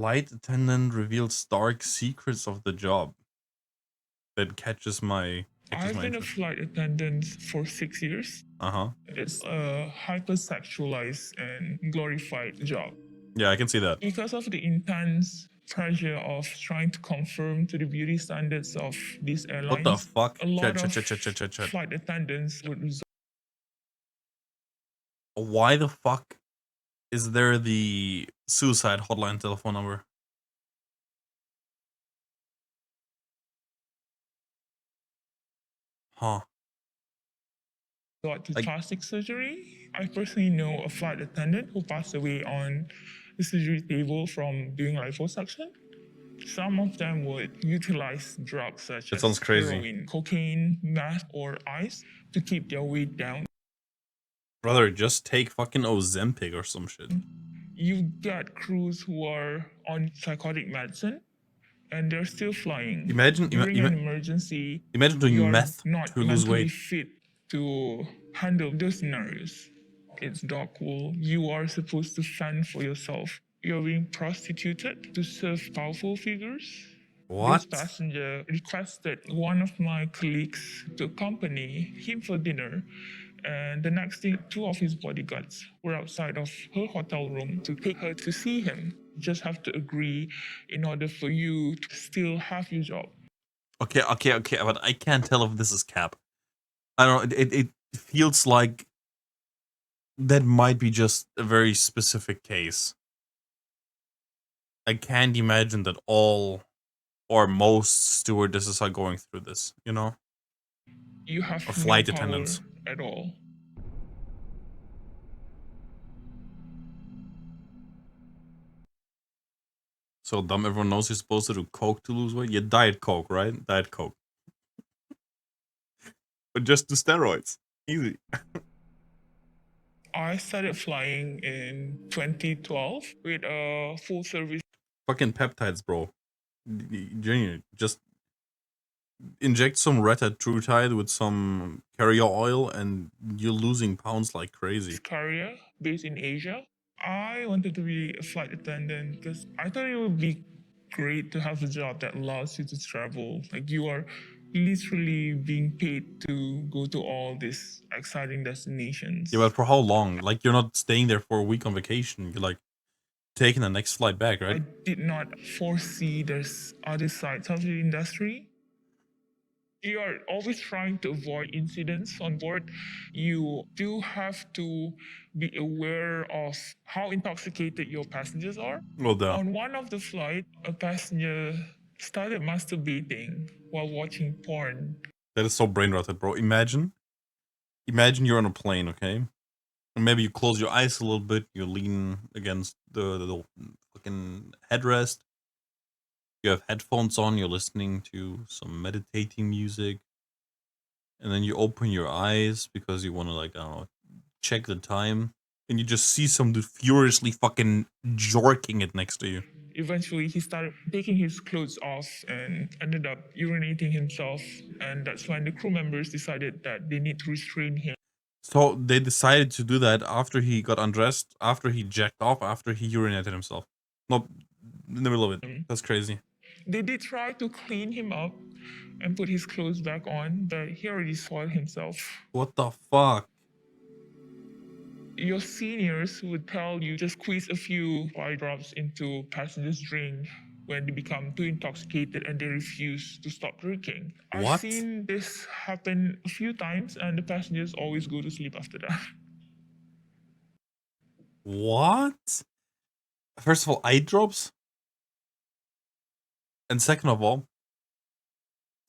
Flight attendant reveals dark secrets of the job. That catches my I've been a interest. flight attendant for 6 years. Uh-huh. It's a hypersexualized and glorified job. Yeah, I can see that. Because of the intense pressure of trying to conform to the beauty standards of these airlines, What the fuck? a lot Chat, of chat, chat, chat, chat, chat. flight attendants would resort. Why the fuck is there the suicide hotline telephone number? Huh. To Like, plastic surgery. I personally know a flight attendant who passed away on the surgery table from doing liposuction. Some of them would utilize drugs such that as sounds crazy. heroin, cocaine, meth, or ice to keep their weight down. Brother, just take fucking Ozempic or some shit. You get crews who are on psychotic medicine and they're still flying. Imagine During an emergency, doing you're meth not to lose mentally weight. fit to handle those scenarios. It's dog wool. You are supposed to fend for yourself. You're being prostituted to serve powerful figures. What? This passenger requested one of my colleagues to accompany him for dinner. And the next day, two of his bodyguards were outside of her hotel room to take her to see him. You just have to agree in order for you to still have your job. Okay, but I can't tell if this is cap. I don't know, it feels like that might be just a very specific case. I can't imagine that all or most stewardesses are going through this, you know? You have Or no flight power attendants. at all. So dumb, everyone knows you're supposed to do coke to lose weight? Yeah, Diet Coke, right? Diet Coke. But just do steroids. Easy. I started flying in 2012 with a full service. Fucking peptides, bro. Genuine. Just inject some Retatrutide with some carrier oil and you're losing pounds like crazy. Carrier based in Asia. I wanted to be a flight attendant because I thought it would be great to have a job that allows you to travel. Like you are literally being paid to go to all these exciting destinations. Yeah, but for how long? Like, you're not staying there for a week on vacation. You're like taking the next flight back, right? I did not foresee there's other sides of the industry. You are always trying to avoid incidents on board. You do have to be aware of how intoxicated your passengers are. Well, duh. On one of the flight, a passenger started masturbating while watching porn. That is so brain rotted, bro. Imagine you're on a plane, okay? And maybe you close your eyes a little bit, you lean against the fucking headrest. You have headphones on, you're listening to some meditating music. And then you open your eyes because you want to, like, I don't know, check the time. And you just see some dude furiously fucking jorking it next to you. Eventually, he started taking his clothes off and ended up urinating himself. And that's when the crew members decided that they need to restrain him. So they decided to do that after he got undressed, after he jacked off, after he urinated himself. No, in the middle of it. That's crazy. They did try to clean him up and put his clothes back on, but he already soiled himself. What the fuck? Your seniors would tell you just squeeze a few eye drops into passengers' drink when they become too intoxicated and they refuse to stop drinking. I've What? seen this happen a few times, and the passengers always go to sleep after that. What? First of all, eye drops? And second of all,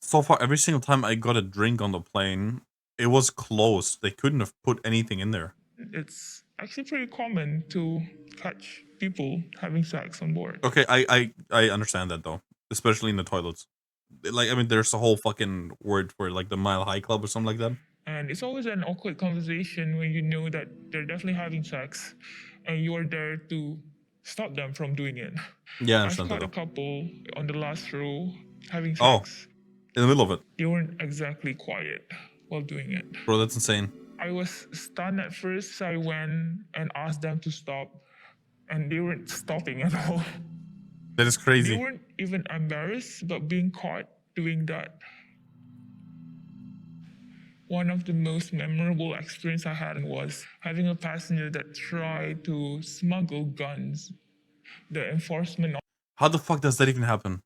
so far, every single time I got a drink on the plane, it was closed. They couldn't have put anything in there. It's actually pretty common to catch people having sex on board. Okay, I understand that though, especially in the toilets. Like, I mean, there's a whole fucking word for it, like the Mile High Club or something like that. And it's always an awkward conversation when you know that they're definitely having sex and you're there to stop them from doing it. Yeah, I I've understand that caught a though. couple on the last row having Oh, sex. in the middle of it. They weren't exactly quiet while doing it. Bro, that's insane. I was stunned at first, so I went and asked them to stop, and they weren't stopping at all. That is They crazy. weren't even embarrassed about being caught doing that. One of the most memorable experience I had was having a passenger that tried to smuggle guns. The enforcement How the fuck does that even happen?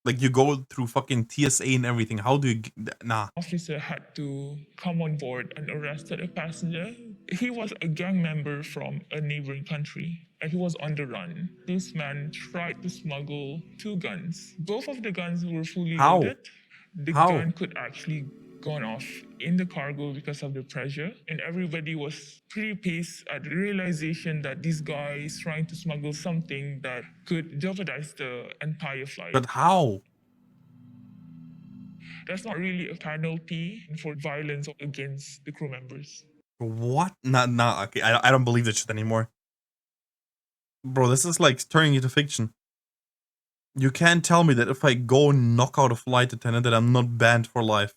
Like, you go through fucking TSA and everything. How do you... Nah. officer had to come on board and arrested a passenger. He was a gang member from a neighboring country and he was on the run. This man tried to smuggle 2 guns. Both of the guns were fully How? loaded. The How? gun could actually gone off in the cargo because of the pressure, and everybody was pretty pissed at the realization that this guy is trying to smuggle something that could jeopardize the entire flight. But how? That's not really a penalty for violence against the crew members. What? Nah, okay, I don't believe that shit anymore. Bro, this is like turning into fiction. You can't tell me that if I go knock out a flight attendant that I'm not banned for life.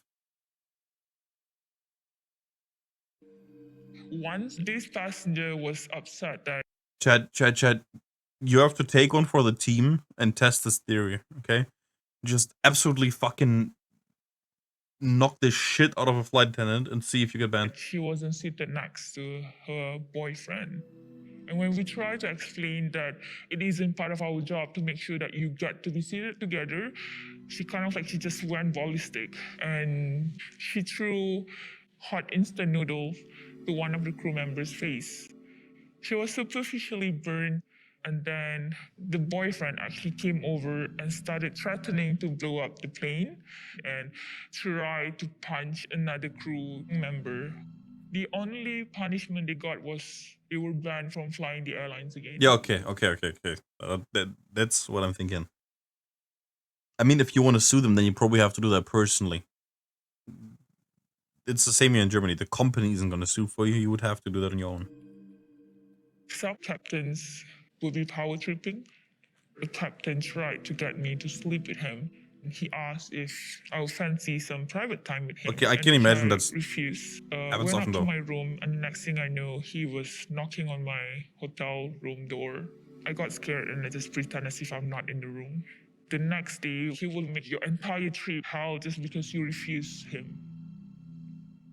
Once this passenger was upset that Chad, you have to take one for the team and test this theory, okay? Just absolutely fucking knock the shit out of a flight attendant and see if you get banned. she wasn't seated next to her boyfriend. And when we try to explain that it isn't part of our job to make sure that you get to be seated together, she kind of like she just went ballistic and she threw hot instant noodle to one of the crew members' face. She was superficially burned, and then the boyfriend actually came over and started threatening to blow up the plane and tried to punch another crew member. The only punishment they got was they were banned from flying the airlines again. Yeah, okay. That's what I'm thinking. I mean, if you want to sue them, then you probably have to do that personally. It's the same here in Germany. The company isn't going to sue for you. You would have to do that on your own. Sub captains will be power tripping. The captain tried to get me to sleep with him. He asked if I would fancy some private time with him. Okay, I can imagine that's refused. happens Went often up to though. my room, and the next thing I know, he was knocking on my hotel room door. I got scared and I just pretend as if I'm not in the room. The next day, he will make your entire trip hell just because you refuse him.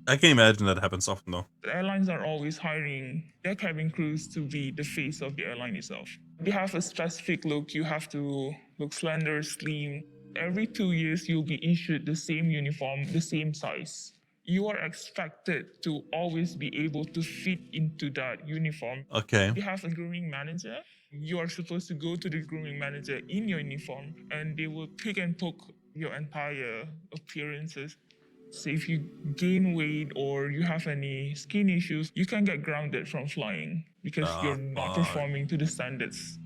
I can imagine that happens often though. The airlines are always hiring their cabin crews to be the face of the airline itself. They have a specific look. You have to look slender, slim. Every 2 years, you'll be issued the same uniform, the same size. You are expected to always be able to fit into that uniform. Okay. They have a grooming manager. You are supposed to go to the grooming manager in your uniform, and they will pick and poke your entire appearances. So if you gain weight or you have any skin issues, you can get grounded from flying because you're not performing to the standards.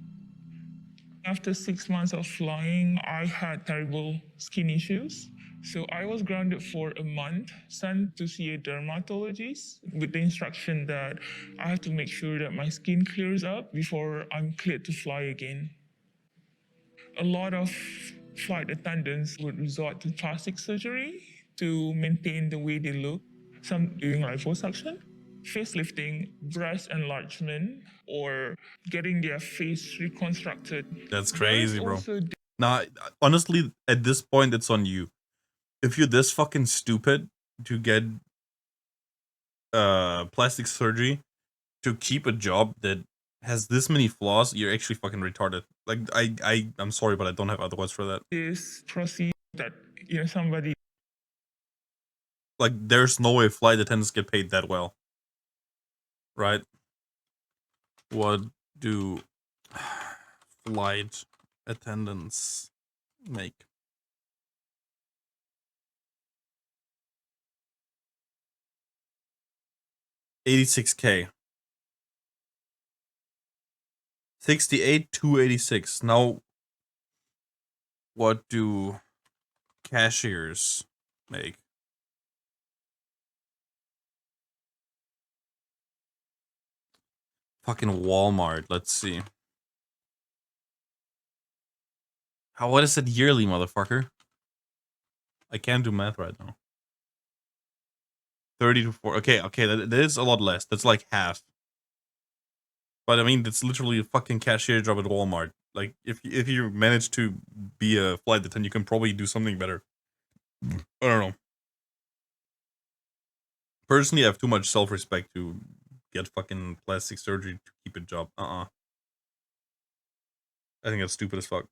After 6 months of flying, I had terrible skin issues. So I was grounded for a month, sent to see a dermatologist with the instruction that I have to make sure that my skin clears up before I'm cleared to fly again. A lot of flight attendants would resort to plastic surgery to maintain the way they look. Some doing liposuction, facelifting, breast enlargement, or getting their face reconstructed. That's crazy, bro. Nah, honestly, at this point, it's on you. If you're this fucking stupid to get plastic surgery to keep a job that has this many flaws, you're actually fucking retarded. Like, I'm sorry, but I don't have other words for that. This procedure that somebody like, there's no way flight attendants get paid that well, right? What do flight attendants make? $86K. 68 to 86. Now, what do cashiers make? Fucking Walmart. Let's see. What is it yearly, motherfucker? I can't do math right now. 30 to 4. Okay, that is a lot less. That's like half. But I mean, it's literally a fucking cashier job at Walmart. Like if you manage to be a flight attendant, you can probably do something better. I don't know. Personally, I have too much self-respect to get fucking plastic surgery to keep a job. I think that's stupid as fuck.